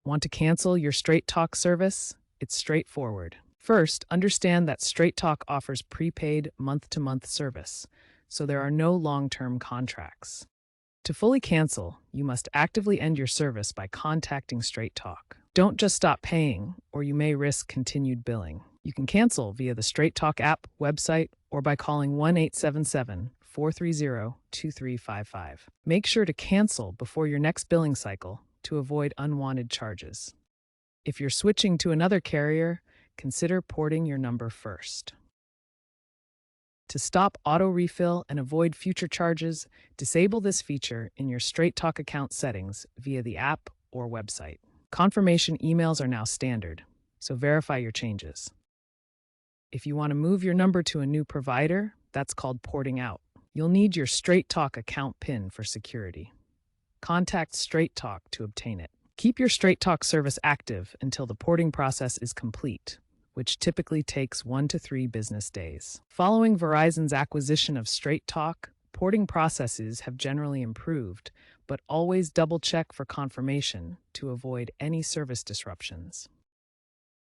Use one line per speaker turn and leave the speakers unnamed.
Want to cancel your Straight Talk service? It's straightforward. First, understand that Straight Talk offers prepaid month-to-month service, so there are no long-term contracts. To fully cancel, you must actively end your service by contacting Straight Talk. Don't just stop paying, or you may risk continued billing. You can cancel via the Straight Talk app, website, or by calling 1-877-430-2355. Make sure to cancel before your next billing cycle to avoid unwanted charges. If you're switching to another carrier, consider porting your number first. To stop auto refill and avoid future charges, disable this feature in your Straight Talk account settings via the app or website. Confirmation emails are now standard, so verify your changes. If you want to move your number to a new provider, that's called porting out. You'll need your Straight Talk account PIN for security. Contact Straight Talk to obtain it. Keep your Straight Talk service active until the porting process is complete, which typically takes 1 to 3 business days. Following Verizon's acquisition of Straight Talk, porting processes have generally improved, but always double-check for confirmation to avoid any service disruptions.